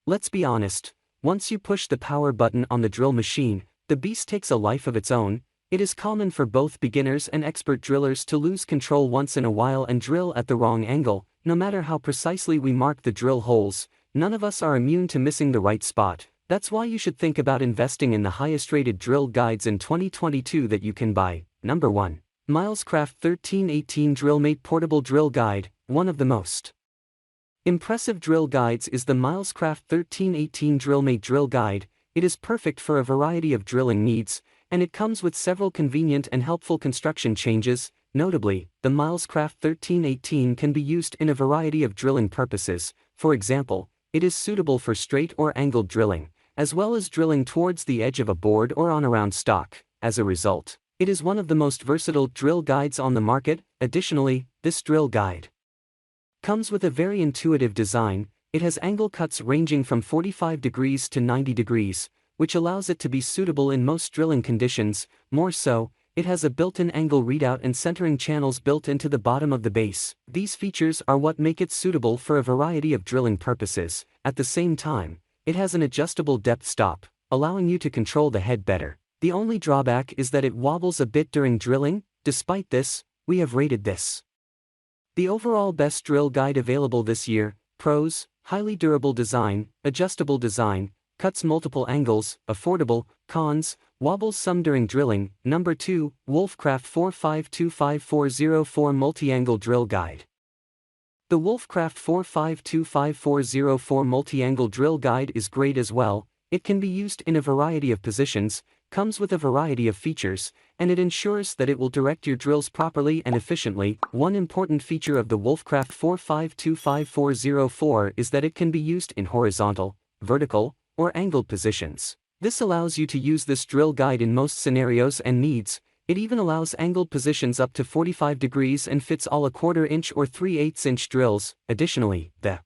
Let's be honest, once you push the power button on the drill machine, the beast takes a life of its own. It is common for both beginners and expert drillers to lose control once in a while and drill at the wrong angle. No matter how precisely we mark the drill holes, none of us are immune to missing the right spot. That's why you should think about investing in the highest rated drill guides in 2022 that you can buy. Number 1. Milescraft 1318 DrillMate Portable Drill Guide. One of the most impressive drill guides is the Milescraft 1318 DrillMate Drill Guide. It is perfect for a variety of drilling needs, and it comes with several convenient and helpful construction changes. Notably, the Milescraft 1318 can be used in a variety of drilling purposes. For example, it is suitable for straight or angled drilling, as well as drilling towards the edge of a board or on a round stock. As a result, it is one of the most versatile drill guides on the market. Additionally, this drill guide comes with a very intuitive design. It has angle cuts ranging from 45 degrees to 90 degrees, which allows it to be suitable in most drilling conditions. More so, it has a built-in angle readout and centering channels built into the bottom of the base. These features are what make it suitable for a variety of drilling purposes. At the same time, it has an adjustable depth stop, allowing you to control the head better. The only drawback is that it wobbles a bit during drilling. Despite this, we have rated this the overall best drill guide available this year. Pros: highly durable design, adjustable design, cuts multiple angles, affordable. Cons: wobbles some during drilling. Number 2, Wolfcraft 4525404 Multi-Angle Drill Guide. The Wolfcraft 4525404 Multi-Angle Drill Guide is great as well. It can be used in a variety of positions, comes with a variety of features, and it ensures that it will direct your drills properly and efficiently. One important feature of the Wolfcraft 4525404 is that it can be used in horizontal, vertical, or angled positions. This allows you to use this drill guide in most scenarios and needs. It even allows angled positions up to 45 degrees and fits all 1/4 inch or 3/8 inch drills. Additionally, the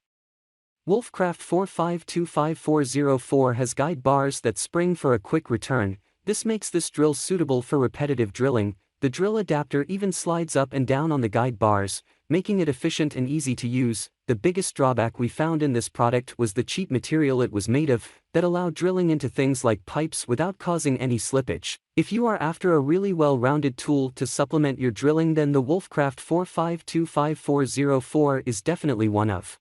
Wolfcraft 4525404 has guide bars that spring for a quick return. This makes this drill suitable for repetitive drilling. The drill adapter even slides up and down on the guide bars, making it efficient and easy to use. The biggest drawback we found in this product was the cheap material it was made of, that allowed drilling into things like pipes without causing any slippage. If you are after a really well-rounded tool to supplement your drilling, then the Wolfcraft 4525404 is definitely one of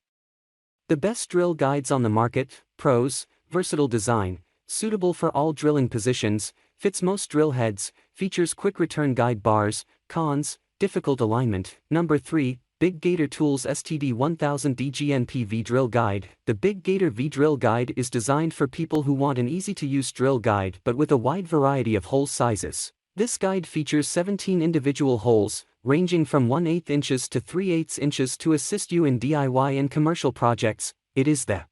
the best drill guides on the market. Pros: versatile design, suitable for all drilling positions, fits most drill heads, features quick return guide bars. Cons: difficult alignment. Number 3, Big Gator Tools STD1000 DGNP V-Drill Guide. The Big Gator V-Drill Guide is designed for people who want an easy-to-use drill guide but with a wide variety of hole sizes. This guide features 17 individual holes, ranging from 1/8 inches to 3/8 inches to assist you in DIY and commercial projects. It is the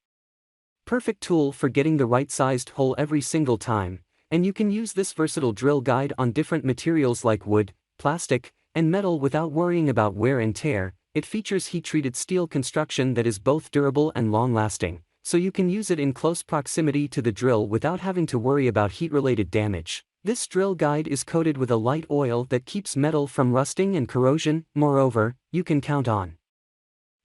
perfect tool for getting the right-sized hole every single time, and you can use this versatile drill guide on different materials like wood, plastic, and metal without worrying about wear and tear. It features heat-treated steel construction that is both durable and long-lasting, so you can use it in close proximity to the drill without having to worry about heat-related damage. This drill guide is coated with a light oil that keeps metal from rusting and corrosion. Moreover, you can count on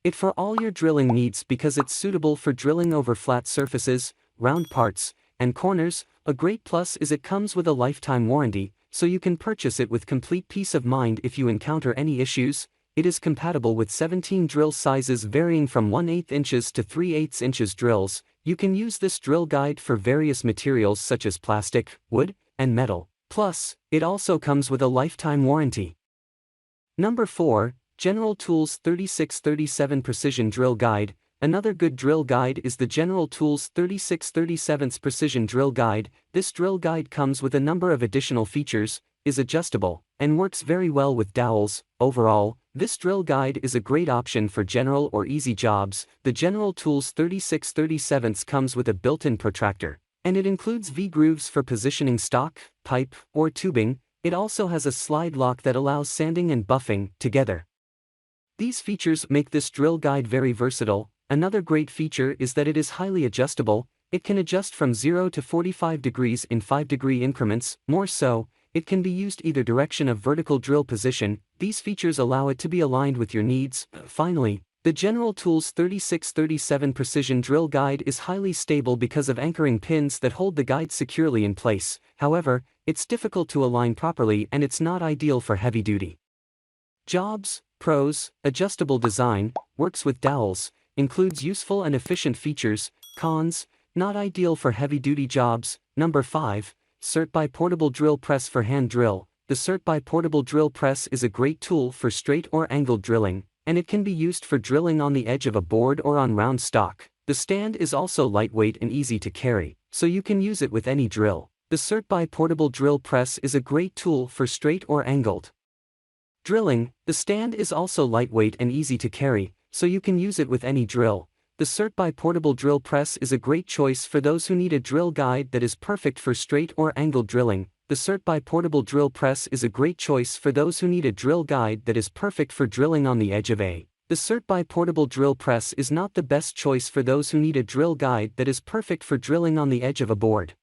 it for all your drilling needs because it's suitable for drilling over flat surfaces, round parts, and corners. A great plus is it comes with a lifetime warranty, so you can purchase it with complete peace of mind if you encounter any issues. It is compatible with 17 drill sizes varying from 1/8 inches to 3/8 inches drills. You can use this drill guide for various materials such as plastic, wood, and metal. Plus, it also comes with a lifetime warranty. Number 4, General Tools 3637 Precision Drill Guide. Another good drill guide is the General Tools 3637 Precision Drill Guide. This drill guide comes with a number of additional features, is adjustable, and works very well with dowels. Overall, this drill guide is a great option for general or easy jobs. The General Tools 3637 comes with a built-in protractor, and it includes V-grooves for positioning stock, pipe, or tubing. It also has a slide lock that allows sanding and buffing together. These features make this drill guide very versatile. Another great feature is that it is highly adjustable. It can adjust from 0 to 45 degrees in 5-degree increments. More so, it can be used either direction of vertical drill position. These features allow it to be aligned with your needs. Finally, The General Tools 3637 Precision Drill Guide is highly stable because of anchoring pins that hold the guide securely in place. However, it's difficult to align properly and it's not ideal for heavy-duty jobs. Pros: adjustable design, works with dowels, includes useful and efficient features. Cons: not ideal for heavy-duty jobs. Number 5. Cert Bi-Portable Drill Press for Hand Drill. The Cert Bi-Portable Drill Press is a great tool for straight or angled drilling, and it can be used for drilling on the edge of a board or on round stock. The stand is also lightweight and easy to carry, so you can use it with any drill. The Cert Bi-Portable Drill Press is a great tool for straight or angled drilling. The stand is also lightweight and easy to carry, so you can use it with any drill. The Cert Bi-Portable Drill Press is a great choice for those who need a drill guide that is perfect for straight or angled drilling. The Cert Bi-Portable Drill Press is a great choice for those who need a drill guide that is perfect for drilling on the edge of a. The Cert Bi-Portable Drill Press is not the best choice for those who need a drill guide that is perfect for drilling on the edge of a board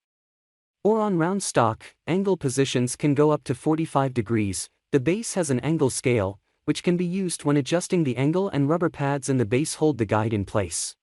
or on round stock. Angle positions can go up to 45 degrees. The base has an angle scale, which can be used when adjusting the angle, and rubber pads in the base hold the guide in place.